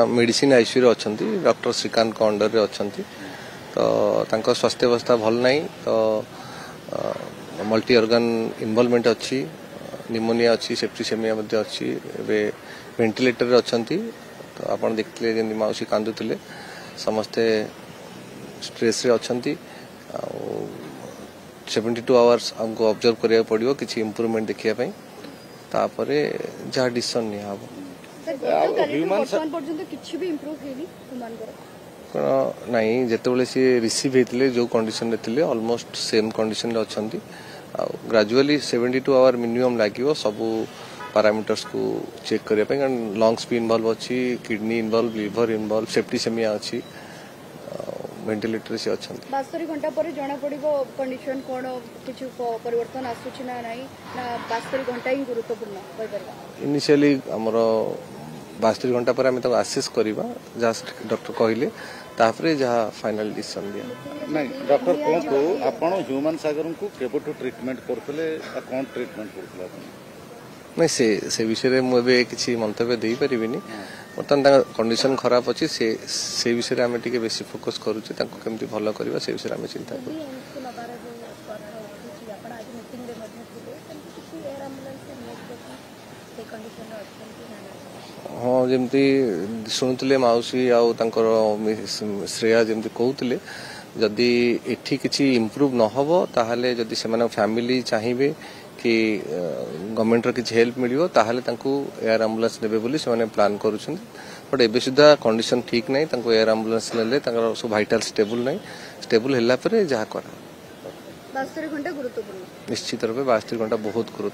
medicine ICU अच्छा doctor Shrikant को under अच्छा तो स्वास्थ्य अवस्था भल ना तो मल्टी ऑर्गन इन्वॉल्वमेंट अच्छी निमोनिया अच्छी सेप्टिसेमिया अच्छी वेंटिलेटर अच्छा तो आप देखते जमी मौसी कांदुले समस्ते स्ट्रेस रे अच्छा 72 आवर्स हमको ऑब्जर्व करिया पड़ियो किछि इंप्रूवमेंट देखिया तापरे जहाँ डिसीजन नहीं हम नहीं जिते सी रिसीव होते जो कंडीशन थे ऑलमोस्ट सेम कंडीशन अच्छा ग्रेजुअली 72 आवर मिनिमम लगे सबू पैरामीटर्स को चेक करने कारण लंग्स भी इन्वॉल्व अच्छी kidney involve liver involve septicaemia अच्छी वेंटिलेटर से अच्छा 72 घंटा पर जना पड़ो कंडीशन कौन किसी परिवर्तन आसूची ना नहीं ना 72 घंटा ही गुरुत्वपूर्ण इनिशियली आमर 72 घंटा पर आम आसेस करवा जहाँ डॉक्टर कहले तापर जहाँ फाइनल डिसीजन दिया नहीं डॉक्टर कहतु आपण ह्यूमन सागर को केबठु ट्रीटमेंट करथले कौन ट्रीटमेंट करथला नहीं से विषय में मुझे किसी मंतव्य दे पारिनी बर्तमान कंडीशन खराब अच्छी से विषय में आम टे बेसी फोकस करुचे केमती भल करवा से विषय में चिंता कर हाँ जमती शुणुले मौसी आउर श्रेया जमती कहते जदि एठी किसी इम्प्रूव न हो ताहले जदि से फैमिली चाहिए कि गवर्नमेंट रो किसी हेल्प मिलियो ताहले तांको एयर एम्बुलेंस देबे बोली से प्लान करूछन बट एबे सुधा कंडीशन ठीक नहीं तांको एयर एम्बुलेंस नेले तांकर सब वाइटल स्टेबल नहीं स्टेबल हैला परे जहा करा 72 घंटा गुरुत्वपूर्ण निश्चित रूप 72 घंटा बहुत गुरुत्व